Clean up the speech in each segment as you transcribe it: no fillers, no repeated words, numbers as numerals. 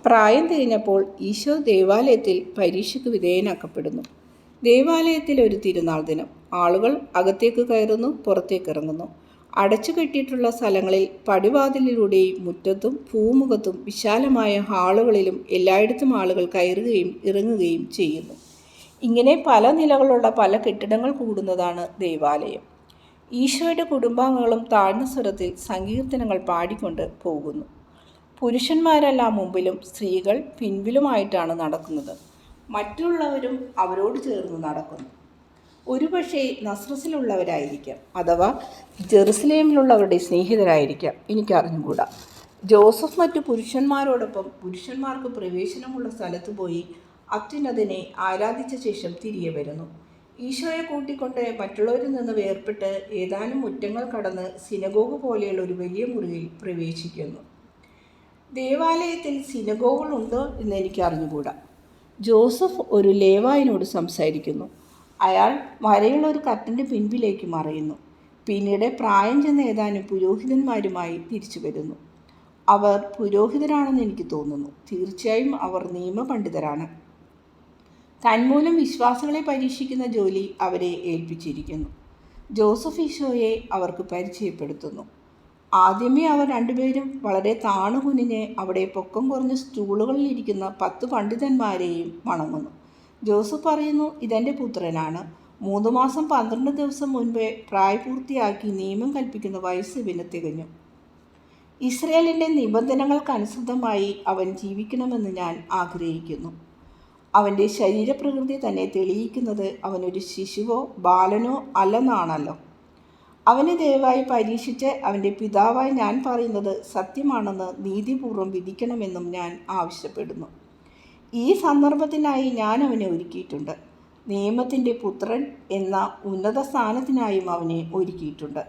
പ്രായം തികഞ്ഞപ്പോൾ ഈശോ ദേവാലയത്തിൽ പരീക്ഷയ്ക്ക് വിധേയനാക്കപ്പെടുന്നു. ദേവാലയത്തിൽ ഒരു തിരുനാൾ ദിനം. ആളുകൾ അകത്തേക്ക് കയറുന്നു, പുറത്തേക്ക് ഇറങ്ങുന്നു. അടച്ചു കെട്ടിയിട്ടുള്ള സ്ഥലങ്ങളിൽ പടിവാതിലിലൂടെയും മുറ്റത്തും പൂമുഖത്തും വിശാലമായ ഹാളുകളിലും എല്ലായിടത്തും ആളുകൾ കയറുകയും ഇറങ്ങുകയും ചെയ്യുന്നു. ഇങ്ങനെ പല നിലകളുള്ള പല കെട്ടിടങ്ങൾ കൂടുന്നതാണ് ദേവാലയം. ഈശോയുടെ കുടുംബാംഗങ്ങളും താഴ്ന്ന സ്വരത്തിൽ സങ്കീർത്തനങ്ങൾ പാടിക്കൊണ്ട് പോകുന്നു. പുരുഷന്മാരെല്ലാം മുമ്പിലും സ്ത്രീകൾ പിൻപിലുമായിട്ടാണ് നടക്കുന്നത്. മറ്റുള്ളവരും അവരോട് ചേർന്ന് നടക്കുന്നു. ഒരുപക്ഷെ നസ്രസിലുള്ളവരായിരിക്കാം, അഥവാ ജെറുസലേമിലുള്ളവരുടെ സ്നേഹിതരായിരിക്കാം, എനിക്കറിഞ്ഞുകൂടാ. ജോസഫ് മറ്റു പുരുഷന്മാരോടൊപ്പം പുരുഷന്മാർക്ക് പ്രവേശനമുള്ള സ്ഥലത്ത് പോയി അത്യുന്നതനെ ആരാധിച്ച ശേഷം തിരികെ വരുന്നു. ഈശോയെ കൂട്ടിക്കൊണ്ട് മറ്റുള്ളവരിൽ നിന്ന് വേർപെട്ട് ഏതാനും മുറ്റങ്ങൾ കടന്ന് സിനഗോഗ് പോലെയുള്ള ഒരു വലിയ മുറിയിൽ പ്രവേശിക്കുന്നു. ദേവാലയത്തിൽ സിനഗോഗുകളുണ്ടോ എന്ന് എനിക്ക് അറിഞ്ഞുകൂടാ. ജോസഫ് ഒരു ലേവായനോട് സംസാരിക്കുന്നു. അയാൾ വരയുള്ള ഒരു കർട്ടൻ്റെ പിൻപിലേക്ക് മറയുന്നു. പിന്നീട് പ്രായം ചെന്ന ഏതാനും പുരോഹിതന്മാരുമായി തിരിച്ചു വരുന്നു. അവർ പുരോഹിതരാണെന്ന് എനിക്ക് തോന്നുന്നു. തീർച്ചയായും അവർ നിയമപണ്ഡിതരാണ്. തന്മൂലം വിശ്വാസികളെ പരീക്ഷിക്കുന്ന ജോലി അവരെ ഏൽപ്പിച്ചിരിക്കുന്നു. ജോസഫ് ഈശോയെ അവർക്ക് പരിചയപ്പെടുത്തുന്നു. ആദ്യമേ അവർ രണ്ടുപേരും വളരെ താണുകുനിഞ്ഞ് അവിടെ പൊക്കം കുറഞ്ഞ സ്റ്റൂളുകളിൽ ഇരിക്കുന്ന 10 പണ്ഡിതന്മാരെയും വണങ്ങുന്നു. ജോസഫ് പറയുന്നു, ഇതെൻ്റെ പുത്രനാണ്. 3 മാസം 12 ദിവസം മുൻപേ പ്രായപൂർത്തിയാക്കി നിയമം കൽപ്പിക്കുന്ന വയസ്സ് ഇവന് തികഞ്ഞു. ഇസ്രയേലിൻ്റെ നിബന്ധനകൾക്കനുസൃതമായി അവൻ ജീവിക്കണമെന്ന് ഞാൻ ആഗ്രഹിക്കുന്നു. അവൻ്റെ ശരീരപ്രകൃതി തന്നെ തെളിയിക്കുന്നത് അവനൊരു ശിശുവോ ബാലനോ അല്ലെന്നാണല്ലോ. അവനെ ദയവായി പരീക്ഷിച്ച് അവൻ്റെ പിതാവായി ഞാൻ പറയുന്നത് സത്യമാണെന്ന് നീതിപൂർവ്വം വിധിക്കണമെന്നും ഞാൻ ആവശ്യപ്പെടുന്നു. ഈ സന്ദർഭത്തിനായി ഞാൻ അവനെ ഒരുക്കിയിട്ടുണ്ട്. നിയമത്തിൻ്റെ പുത്രൻ എന്ന ഉന്നത സ്ഥാനത്തിനായും അവനെ ഒരുക്കിയിട്ടുണ്ട്.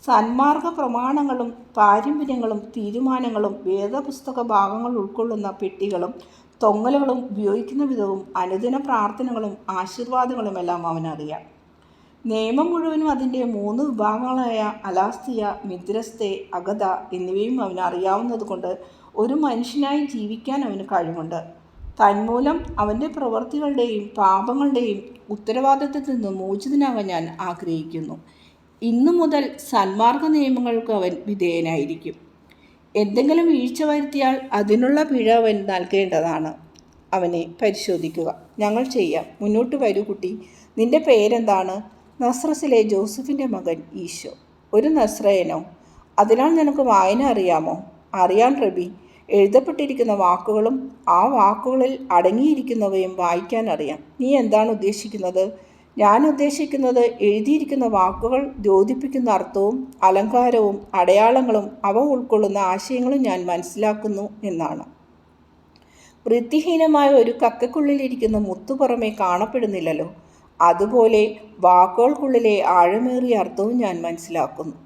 സന്മാർഗ പ്രമാണങ്ങളും പാരമ്പര്യങ്ങളും തീരുമാനങ്ങളും വേദപുസ്തക ഭാഗങ്ങൾ ഉൾക്കൊള്ളുന്ന പെട്ടികളും തൊങ്ങലുകളും ഉപയോഗിക്കുന്ന വിധവും അനുദിന പ്രാർത്ഥനകളും ആശീർവാദങ്ങളുമെല്ലാം അവനറിയാം. നിയമം മുഴുവനും അതിൻ്റെ 3 വിഭാഗങ്ങളായ അലാസ്തിയ, മിദ്രസ്തെ, അഗത എന്നിവയും അവന് അറിയാവുന്നത് കൊണ്ട് ഒരു മനുഷ്യനായി ജീവിക്കാൻ അവന് കഴിവുണ്ട്. തന്മൂലം അവൻ്റെ പ്രവൃത്തികളുടെയും പാപങ്ങളുടെയും ഉത്തരവാദിത്തത്തിൽ നിന്ന് മോചിതനാകാൻ ഞാൻ ആഗ്രഹിക്കുന്നു. ഇന്നു മുതൽ സന്മാർഗ നിയമങ്ങൾക്ക് അവൻ വിധേയനായിരിക്കും. എന്തെങ്കിലും വീഴ്ച വരുത്തിയാൽ അതിനുള്ള പിഴ അവൻ നൽകേണ്ടതാണ്. അവനെ പരിശോധിക്കുക. ഞങ്ങൾ ചെയ്യാം. മുന്നോട്ട് വരൂ കുട്ടി. നിന്റെ പേരെന്താണ്? നസ്രസിലെ ജോസഫിൻ്റെ മകൻ ഈശോ. ഒരു നസ്രയനോ? അതിനാൽ നിനക്ക് വായന അറിയാമോ? അറിയാൻ റബി. എഴുതപ്പെട്ടിരിക്കുന്ന വാക്കുകളും ആ വാക്കുകളിൽ അടങ്ങിയിരിക്കുന്നവയും വായിക്കാൻ അറിയാം. നീ എന്താണ് ഉദ്ദേശിക്കുന്നത്? ഞാൻ ഉദ്ദേശിക്കുന്നത് എഴുതിയിരിക്കുന്ന വാക്കുകൾ ദ്യോതിപ്പിക്കുന്ന അർത്ഥവും അലങ്കാരവും അടയാളങ്ങളും അവ ഉൾക്കൊള്ളുന്ന ആശയങ്ങളും ഞാൻ മനസ്സിലാക്കുന്നു എന്നാണ്. വൃത്തിഹീനമായ ഒരു കക്കയ്ക്കുള്ളിലിരിക്കുന്ന മുത്തു പുറമേ കാണപ്പെടുന്നില്ലല്ലോ. അതുപോലെ വാക്കുകൾക്കുള്ളിലെ ആഴമേറിയ അർത്ഥവും ഞാൻ മനസ്സിലാക്കുന്നു.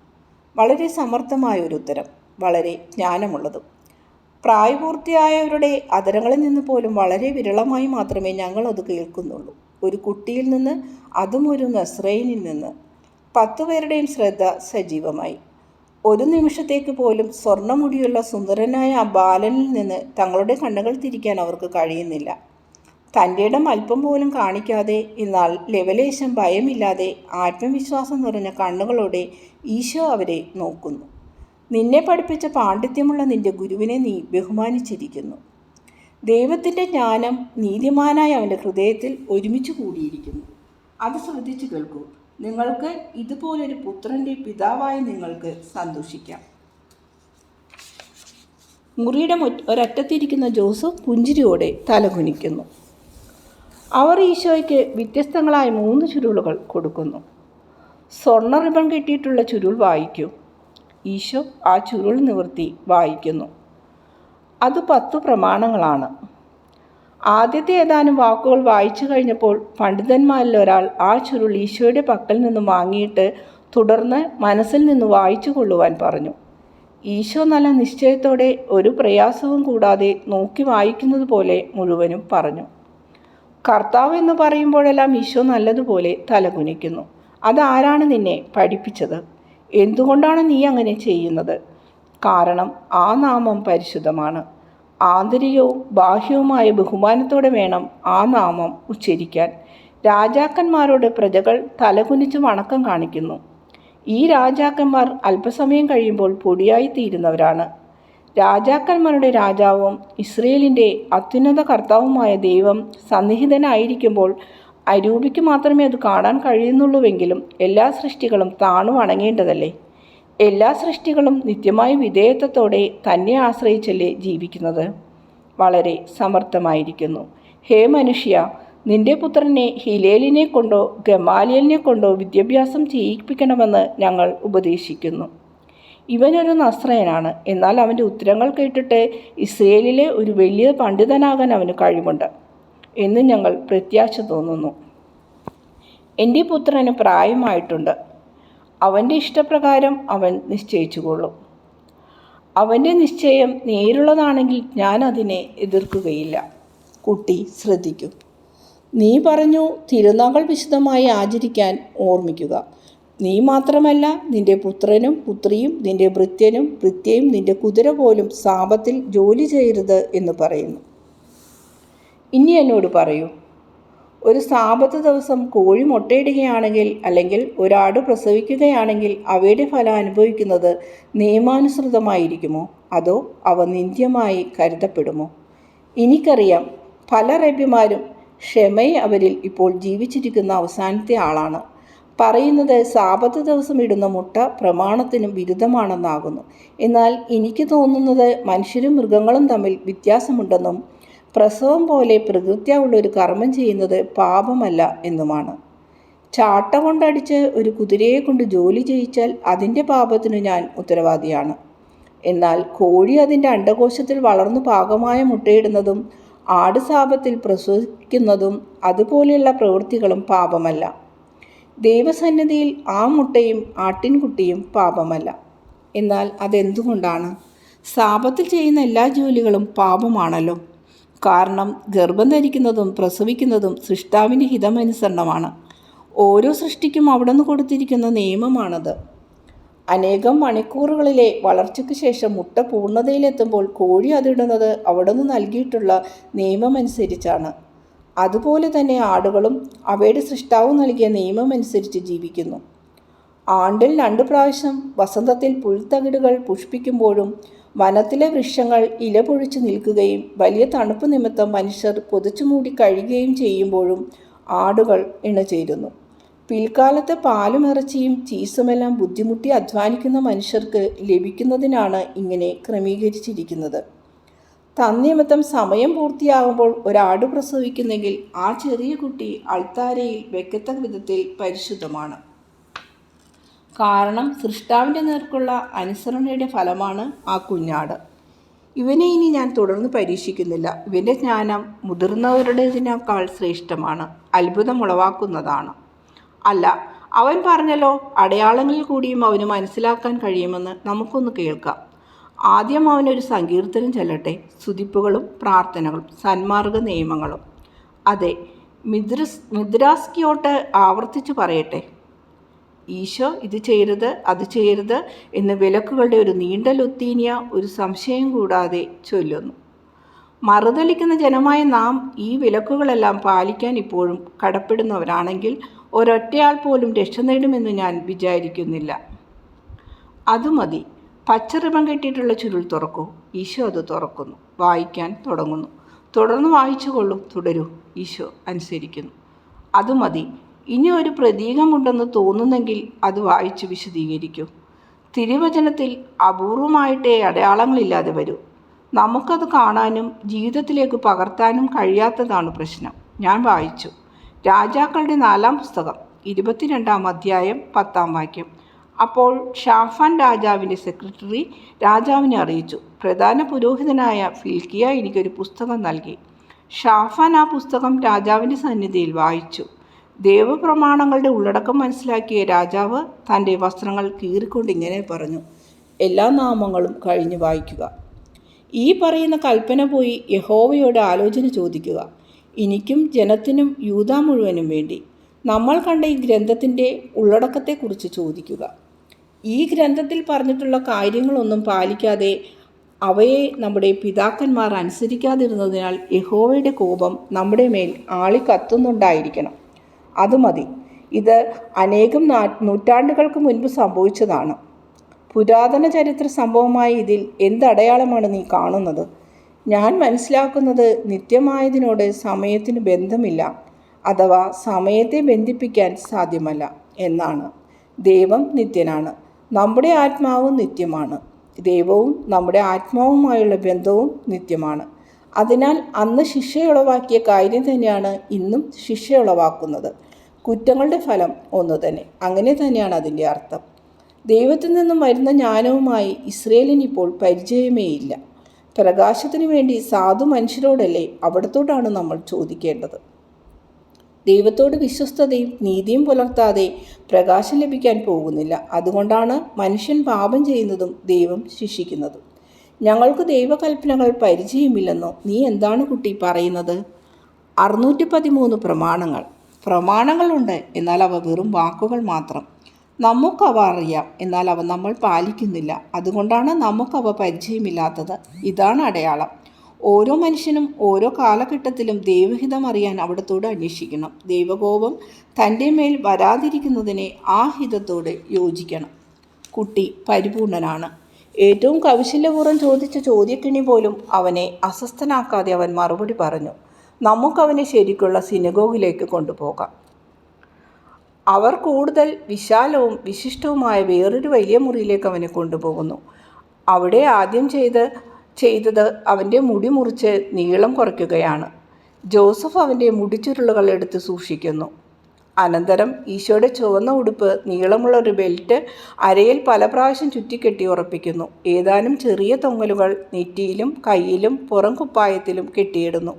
വളരെ സമർത്ഥമായ ഒരു ഉത്തരം, വളരെ ജ്ഞാനമുള്ളതും. പ്രായപൂർത്തിയായവരുടെ അധരങ്ങളിൽ നിന്ന് പോലും വളരെ വിരളമായി മാത്രമേ ഞങ്ങൾ അത് കേൾക്കുന്നുള്ളൂ. ഒരു കുട്ടിയിൽ നിന്ന്, അതും ഒരു നസ്രയനിൽ നിന്ന്. 10 പേരുടെയും ശ്രദ്ധ സജീവമായി. ഒരു നിമിഷത്തേക്ക് പോലും സ്വർണ്ണമുടിയുള്ള സുന്ദരനായ ആ ബാലനിൽ നിന്ന് തങ്ങളുടെ കണ്ണുകൾ തിരിക്കാൻ അവർക്ക് കഴിയുന്നില്ല. തൻ്റെ ഇടം അല്പം പോലും കാണിക്കാതെ, എന്നാൽ ലവലേശം ഭയമില്ലാതെ ആത്മവിശ്വാസം നിറഞ്ഞ കണ്ണുകളോടെ ഈശോ അവരെ നോക്കുന്നു. നിന്നെ പഠിപ്പിച്ച പാണ്ഡിത്യമുള്ള നിന്റെ ഗുരുവിനെ നീ ബഹുമാനിച്ചിരിക്കുന്നു. ദൈവത്തിൻ്റെ ജ്ഞാനം നീതിമാനായ അവൻ്റെ ഹൃദയത്തിൽ ഒരുമിച്ച് കൂടിയിരിക്കുന്നു. അത് ശ്രദ്ധിച്ചു കേൾക്കൂ. നിങ്ങൾക്ക് ഇതുപോലൊരു പുത്രൻ്റെ പിതാവായി നിങ്ങൾക്ക് സന്തോഷിക്കാം. മുറിയുടെ ഒരറ്റത്തിരിക്കുന്ന ജോസഫ് പുഞ്ചിരിയോടെ തലകുനിക്കുന്നു. അവർ ഈശോയ്ക്ക് വ്യത്യസ്തങ്ങളായ 3 ചുരുളുകൾ കൊടുക്കുന്നു. സ്വർണ്ണ റിബൺ കെട്ടിയിട്ടുള്ള ചുരുൾ വായിക്കൂ. ഈശോ ആ ചുരുൾ നിവർത്തി വായിക്കുന്നു. അത് 10 പ്രമാണങ്ങളാണ്. ആദ്യത്തെ ഏതാനും വാക്കുകൾ വായിച്ചു കഴിഞ്ഞപ്പോൾ പണ്ഡിതന്മാരിൽ ഒരാൾ ആ ചുരുൾ ഈശോയുടെ പക്കൽ നിന്നും വാങ്ങിയിട്ട് തുടർന്ന് മനസ്സിൽ നിന്ന് വായിച്ചു കൊള്ളുവാൻ പറഞ്ഞു. ഈശോ നല്ല നിശ്ചയത്തോടെ ഒരു പ്രയാസവും കൂടാതെ നോക്കി വായിക്കുന്നത് പോലെ മുഴുവനും പറഞ്ഞു. കർത്താവ് എന്ന് പറയുമ്പോഴെല്ലാം ഈശോ നല്ലതുപോലെ തലകുനിക്കുന്നു. അതാരാണ് നിന്നെ പഠിപ്പിച്ചത്? എന്തുകൊണ്ടാണ് നീ അങ്ങനെ ചെയ്യുന്നത്? കാരണം ആ നാമം പരിശുദ്ധമാണ്. ആന്തരികവും ബാഹ്യവുമായ ബഹുമാനത്തോടെ വേണം ആ നാമം ഉച്ചരിക്കാൻ. രാജാക്കന്മാരോട് പ്രജകൾ തലകുനിച്ച് വണക്കം കാണിക്കുന്നു. ഈ രാജാക്കന്മാർ അല്പസമയം കഴിയുമ്പോൾ പൊടിയായിത്തീരുന്നവരാണ്. രാജാക്കന്മാരുടെ രാജാവും ഇസ്രയേലിൻ്റെ അത്യുന്നത കർത്താവുമായ ദൈവം സന്നിഹിതനായിരിക്കുമ്പോൾ അരൂപിക്ക് മാത്രമേ അത് കാണാൻ കഴിയുന്നുള്ളൂവെങ്കിലും എല്ലാ സൃഷ്ടികളും താണു വണങ്ങേണ്ടതല്ലേ? എല്ലാ സൃഷ്ടികളും നിത്യമായ വിധേയത്വത്തോടെ തന്നെ ആശ്രയിച്ചല്ലേ ജീവിക്കുന്നത്? വളരെ സമർത്ഥമായിരിക്കുന്നു. ഹേ മനുഷ്യ, നിന്റെ പുത്രനെ ഹിലേലിനെ കൊണ്ടോ ഗമാലിയലിനെ കൊണ്ടോ വിദ്യാഭ്യാസം ചെയ്യിപ്പിക്കണമെന്ന് ഞങ്ങൾ ഉപദേശിക്കുന്നു. ഇവനൊരു നസ്രയനാണ്, എന്നാൽ അവൻ്റെ ഉത്തരങ്ങൾ കേട്ടിട്ട് ഇസ്രയേലിലെ ഒരു വലിയ പണ്ഡിതനാകാൻ അവന് കഴിവുണ്ട് എന്ന് ഞങ്ങൾ പ്രത്യാശ തോന്നുന്നു. എൻ്റെ പുത്രന് പ്രായമായിട്ടുണ്ട്. അവൻ്റെ ഇഷ്ടപ്രകാരം അവൻ നിശ്ചയിച്ചുകൊള്ളും. അവൻ്റെ നിശ്ചയം നേരുള്ളതാണെങ്കിൽ ഞാൻ അതിനെ എതിർക്കുകയില്ല. കുട്ടി ശ്രദ്ധിക്കൂ. നീ പറഞ്ഞു, തിരുനാൾ വിശദമായി ആചരിക്കാൻ ഓർമ്മിക്കുക. നീ മാത്രമല്ല, നിന്റെ പുത്രനും പുത്രിയും നിന്റെ ഭൃത്യനും ഭൃത്യയും നിന്റെ കുതിര പോലും സാപത്തിൽ ജോലി ചെയ്യരുത് എന്ന് പറയുന്നു. ഇനി എന്നോട് പറയൂ, ഒരു സാപത്ത് ദിവസം കോഴി മുട്ടയിടുകയാണെങ്കിൽ അല്ലെങ്കിൽ ഒരാട് പ്രസവിക്കുകയാണെങ്കിൽ അവയുടെ ഫലം അനുഭവിക്കുന്നത് നിയമാനുസൃതമായിരിക്കുമോ, അതോ അവ നിന്ദ്യമായി കരുതപ്പെടുമോ? എനിക്കറിയാം, പല റബ്ബിമാരും ഷെമയ് അവരിൽ ഇപ്പോൾ ജീവിച്ചിരിക്കുന്ന അവസാനത്തെ ആളാണ് പറയുന്നത് സാപത്ത് ദിവസം ഇടുന്ന മുട്ട പ്രമാണത്തിനും വിരുദ്ധമാണെന്നാകുന്നു. എന്നാൽ എനിക്ക് തോന്നുന്നത് മനുഷ്യരും മൃഗങ്ങളും തമ്മിൽ വ്യത്യാസമുണ്ടെന്നും പ്രസവം പോലെ പ്രകൃത്യാ ഉള്ളൊരു കർമ്മം ചെയ്യുന്നത് പാപമല്ല എന്നുമാണ്. ചാട്ട കൊണ്ടടിച്ച് ഒരു കുതിരയെ കൊണ്ട് ജോലി ചെയ്യിച്ചാൽ അതിൻ്റെ പാപത്തിനു ഞാൻ ഉത്തരവാദിയാണ്. എന്നാൽ കോഴി അതിൻ്റെ അണ്ഡകോശത്തിൽ വളർന്നു പാകമായ മുട്ടയിടുന്നതും ആട് സാപത്തിൽ പ്രസവിക്കുന്നതും അതുപോലെയുള്ള പ്രവൃത്തികളും പാപമല്ല. ദൈവസന്നിധിയിൽ ആ മുട്ടയും ആട്ടിൻകുട്ടിയും പാപമല്ല. എന്നാൽ അതെന്തുകൊണ്ടാണ്? സാപത്തിൽ ചെയ്യുന്ന എല്ലാ ജോലികളും പാപമാണല്ലോ. കാരണം ഗർഭം ധരിക്കുന്നതും പ്രസവിക്കുന്നതും സൃഷ്ടാവിൻ്റെ ഹിതമനുസരണമാണ്. ഓരോ സൃഷ്ടിക്കും അവിടുന്ന് കൊടുത്തിരിക്കുന്ന നിയമമാണത്. അനേകം മണിക്കൂറുകളിലെ വളർച്ചയ്ക്ക് ശേഷം മുട്ട പൂർണ്ണതയിലെത്തുമ്പോൾ കോഴി അതിടുന്നത് അവിടുന്ന് നൽകിയിട്ടുള്ള നിയമമനുസരിച്ചാണ്. അതുപോലെ തന്നെ ആടുകളും അവയുടെ സൃഷ്ടാവ് നൽകിയ നിയമമനുസരിച്ച് ജീവിക്കുന്നു. ആണ്ടിൽ 2 പ്രാവശ്യം വസന്തത്തിൽ പുൽത്തകിടുകൾ പുഷ്പിക്കുമ്പോഴും വനത്തിലെ വൃക്ഷങ്ങൾ ഇല പൊഴിച്ചു നിൽക്കുകയും വലിയ തണുപ്പ് നിമിത്തം മനുഷ്യർ പൊതിച്ചുമൂടി കഴിയുകയും ചെയ്യുമ്പോഴും ആടുകൾ ഇണചേരുന്നു. പിൽക്കാലത്ത് പാലും ഇറച്ചിയും ചീസുമെല്ലാം ബുദ്ധിമുട്ടി അധ്വാനിക്കുന്ന മനുഷ്യർക്ക് ലഭിക്കുന്നതിനാണ് ഇങ്ങനെ ക്രമീകരിച്ചിരിക്കുന്നത്. തന്നിമിത്തം സമയം പൂർത്തിയാകുമ്പോൾ ഒരാട് പ്രസവിക്കുന്നെങ്കിൽ ആ ചെറിയ കുട്ടി അൾത്താരയിൽ വെക്കത്തക്ക വിധത്തിൽ പരിശുദ്ധമാണ്. കാരണം സൃഷ്ടാവിൻ്റെ നേർക്കുള്ള അനുസരണയുടെ ഫലമാണ് ആ കുഞ്ഞാട്. ഇവനെ ഇനി ഞാൻ തുടർന്ന് പരീക്ഷിക്കുന്നില്ല. ഇവൻ്റെ ജ്ഞാനം മുതിർന്നവരുടേതിനേക്കാൾ ശ്രേഷ്ഠമാണ്, അത്ഭുതമുളവാക്കുന്നതാണ്. അല്ല, അവൻ പറഞ്ഞല്ലോ, അടയാളങ്ങളിൽ കൂടിയും അവന് മനസ്സിലാക്കാൻ കഴിയുമെന്ന്. നമുക്കൊന്ന് കേൾക്കാം. ആദ്യം അവനൊരു സങ്കീർത്തനം ചൊല്ലട്ടെ, സ്തുതിപ്പുകളും പ്രാർത്ഥനകളും സന്മാർഗ നിയമങ്ങളും. അതെ, മിദ്രാസ്കിയോട്ട് ആവർത്തിച്ചു പറയട്ടെ. ഈശോ ഇത് ചെയ്യരുത്, അത് ചെയ്യരുത് എന്ന് വിലക്കുകളുടെ ഒരു നീണ്ട ലുത്തീനിയ ഒരു സംശയം കൂടാതെ ചൊല്ലുന്നു. മറുതലിക്കുന്ന ജനമായ നാം ഈ വിലക്കുകളെല്ലാം പാലിക്കാൻ ഇപ്പോഴും കടപ്പെടുന്നവരാണെങ്കിൽ ഒരൊറ്റയാൾ പോലും രക്ഷ നേടുമെന്ന് ഞാൻ വിചാരിക്കുന്നില്ല. അതുമതി. പച്ച റിബൺ കെട്ടിയിട്ടുള്ള ചുരുൾ തുറക്കൂ. ഈശോ അത് തുറക്കുന്നു. വായിക്കാൻ തുടങ്ങുന്നു. തുടർന്ന് വായിച്ചുകൊള്ളൂ. തുടരൂ. ഈശോ അനുസരിക്കുന്നു. അതുമതി. ഇനി ഒരു പ്രതീകമുണ്ടെന്ന് തോന്നുന്നെങ്കിൽ അത് വായിച്ച് വിശദീകരിക്കൂ. തിരുവചനത്തിൽ അപൂർവമായിട്ടേ അടയാളങ്ങളില്ലാതെ വരൂ. നമുക്കത് കാണാനും ജീവിതത്തിലേക്ക് പകർത്താനും കഴിയാത്തതാണ് പ്രശ്നം. ഞാൻ വായിച്ചു. രാജാക്കളുടെ 4-ാം പുസ്തകം 22-ാം അധ്യായം 10-ാം വാക്യം. അപ്പോൾ ഷാഫാൻ രാജാവിൻ്റെ സെക്രട്ടറി രാജാവിനെ അറിയിച്ചു, പ്രധാന പുരോഹിതനായ ഫിൽക്കിയ എനിക്കൊരു പുസ്തകം നൽകി. ഷാഫാൻ ആ പുസ്തകം രാജാവിൻ്റെ സന്നിധിയിൽ വായിച്ചു. ദേവപ്രമാണങ്ങളുടെ ഉള്ളടക്കം മനസ്സിലാക്കിയ രാജാവ് തൻ്റെ വസ്ത്രങ്ങൾ കീറിക്കൊണ്ട് ഇങ്ങനെ പറഞ്ഞു, എല്ലാ നാമങ്ങളും കഴിഞ്ഞ് വായിക്കുക. ഈ പറയുന്ന കൽപ്പന പോയി യഹോവയോട് ആലോചന ചോദിക്കുക, എനിക്കും ജനത്തിനും യൂദാ മുഴുവനും വേണ്ടി. നമ്മൾ കണ്ട ഈ ഗ്രന്ഥത്തിൻ്റെ ഉള്ളടക്കത്തെക്കുറിച്ച് ചോദിക്കുക. ഈ ഗ്രന്ഥത്തിൽ പറഞ്ഞിട്ടുള്ള കാര്യങ്ങളൊന്നും പാലിക്കാതെ അവയെ നമ്മുടെ പിതാക്കന്മാർ അനുസരിക്കാതിരുന്നതിനാൽ യഹോവയുടെ കോപം നമ്മുടെ മേൽ ആളിക്കത്തുന്നുണ്ടായിരിക്കണം. അത് മതി. ഇത് അനേകം നൂറ്റാണ്ടുകൾക്ക് മുൻപ് സംഭവിച്ചതാണ്. പുരാതന ചരിത്ര സംഭവമായ ഇതിൽ എന്തടയാളമാണ് നീ കാണുന്നത്? ഞാൻ മനസ്സിലാക്കുന്നത് നിത്യമായതിനോട് സമയത്തിന് ബന്ധമില്ല, അഥവാ സമയത്തെ ബന്ധിപ്പിക്കാൻ സാധ്യമല്ല എന്നാണ്. ദൈവം നിത്യനാണ്, നമ്മുടെ ആത്മാവും നിത്യമാണ്. ദൈവവും നമ്മുടെ ആത്മാവുമായുള്ള ബന്ധവും നിത്യമാണ്. അതിനാൽ അന്ന് ശിക്ഷയുളവാക്കിയ കാര്യം തന്നെയാണ് ഇന്നും ശിക്ഷയുളവാക്കുന്നത്. കുറ്റങ്ങളുടെ ഫലം ഒന്നു തന്നെ. അങ്ങനെ തന്നെയാണ് അതിൻ്റെ അർത്ഥം. ദൈവത്തിൽ നിന്നും വരുന്ന ജ്ഞാനവുമായി ഇസ്രയേലിനിപ്പോൾ പരിചയമേ ഇല്ല. പ്രകാശത്തിനു വേണ്ടി സാധു മനുഷ്യരോടല്ലേ അവിടത്തോടാണ് നമ്മൾ ചോദിക്കേണ്ടത്. ദൈവത്തോട് വിശ്വസ്തതയും നീതിയും പുലർത്താതെ പ്രകാശം ലഭിക്കാൻ പോകുന്നില്ല. അതുകൊണ്ടാണ് മനുഷ്യൻ പാപം ചെയ്യുന്നതും ദൈവം ശിക്ഷിക്കുന്നതും. ഞങ്ങൾക്ക് ദൈവകൽപ്പനകൾ പരിചയമില്ലെന്നോ? നീ എന്താണ് കുട്ടി പറയുന്നത്? 613 പ്രമാണങ്ങളുണ്ട്, എന്നാൽ അവ വെറും വാക്കുകൾ മാത്രം. നമുക്കവ അറിയാം, എന്നാൽ അവ നമ്മൾ പാലിക്കുന്നില്ല. അതുകൊണ്ടാണ് നമുക്കവ പരിചയമില്ലാത്തത്. ഇതാണ് അടയാളം. ഓരോ മനുഷ്യനും ഓരോ കാലഘട്ടത്തിലും ദൈവഹിതം അറിയാൻ അവിടത്തോട് അന്വേഷിക്കണം. ദൈവകോപം തൻ്റെ മേൽ വരാതിരിക്കുന്നതിനെ ആ ഹിതത്തോട് യോജിക്കണം. കുട്ടി പരിപൂർണനാണ്. ഏറ്റവും കൗശല്യപൂർവ്വം ചോദിച്ച ചോദ്യക്കിണി പോലും അവനെ അസ്വസ്ഥനാക്കാതെ അവൻ മറുപടി പറഞ്ഞു. നമുക്കവനെ ശരിക്കുള്ള സിനഗോഗിലേക്ക് കൊണ്ടുപോകാം. അവർ കൂടുതൽ വിശാലവും വിശിഷ്ടവുമായ വേറൊരു വലിയ മുറിയിലേക്ക് അവനെ കൊണ്ടുപോകുന്നു. അവിടെ ആദ്യം ചെയ്തത് അവൻ്റെ മുടി മുറിച്ച് നീളം കുറയ്ക്കുകയാണ്. ജോസഫ് അവൻ്റെ മുടിച്ചുരുളുകൾ എടുത്ത് സൂക്ഷിക്കുന്നു. അനന്തരം ഈശോയുടെ ചുവന്ന ഉടുപ്പ് നീളമുള്ള ഒരു ബെൽറ്റ് അരയിൽ പല പ്രാവശ്യം ചുറ്റിക്കെട്ടി ഉറപ്പിക്കുന്നു. ഏതാനും ചെറിയ തൊങ്ങലുകൾ നെറ്റിയിലും കയ്യിലും പുറം കുപ്പായത്തിലും കെട്ടിയിടുന്നു.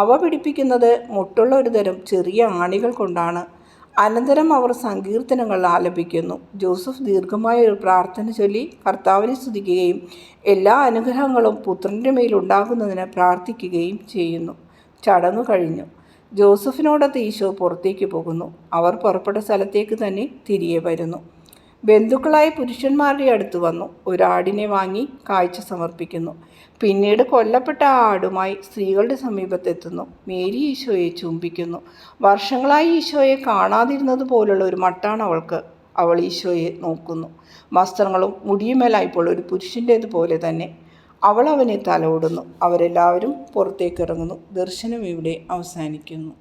അവ പിടിപ്പിക്കുന്നത് മുട്ടുള്ള ഒരു തരം ചെറിയ ആണികൾ കൊണ്ടാണ്. അനന്തരം അവർ സങ്കീർത്തനങ്ങൾ ആലപിക്കുന്നു. ജോസഫ് ദീർഘമായ ഒരു പ്രാർത്ഥന ചൊല്ലി കർത്താവിനെ സ്തുതിക്കുകയും എല്ലാ അനുഗ്രഹങ്ങളും പുത്രൻ്റെ മേലുണ്ടാകുന്നതിന് പ്രാർത്ഥിക്കുകയും ചെയ്യുന്നു. ചടങ്ങ് കഴിഞ്ഞു. ജോസഫിനോടൊത്ത് ഈശോ പുറത്തേക്ക് പോകുന്നു. അവർ പുറപ്പെട്ട സ്ഥലത്തേക്ക് തന്നെ തിരികെ വരുന്നു. ബന്ധുക്കളായ പുരുഷന്മാരുടെ അടുത്ത് വന്നു ഒരാടിനെ വാങ്ങി കാഴ്ച സമർപ്പിക്കുന്നു. പിന്നീട് കൊല്ലപ്പെട്ട ആ ആടുമായി സ്ത്രീകളുടെ സമീപത്തെത്തുന്നു. മേരി ഈശോയെ ചുംബിക്കുന്നു. വർഷങ്ങളായി ഈശോയെ കാണാതിരുന്നത് പോലുള്ള ഒരു മട്ടാണ് അവൾക്ക്. അവൾ ഈശോയെ നോക്കുന്നു. വസ്ത്രങ്ങളും മുടിയുമേലായപ്പോൾ ഒരു പുരുഷൻ്റേതുപോലെ തന്നെ. അവൾ അവനെ തലോടുന്നു. അവരെല്ലാവരും പുറത്തേക്കിറങ്ങുന്നു. ദർശനം ഇവിടെ അവസാനിക്കുന്നു.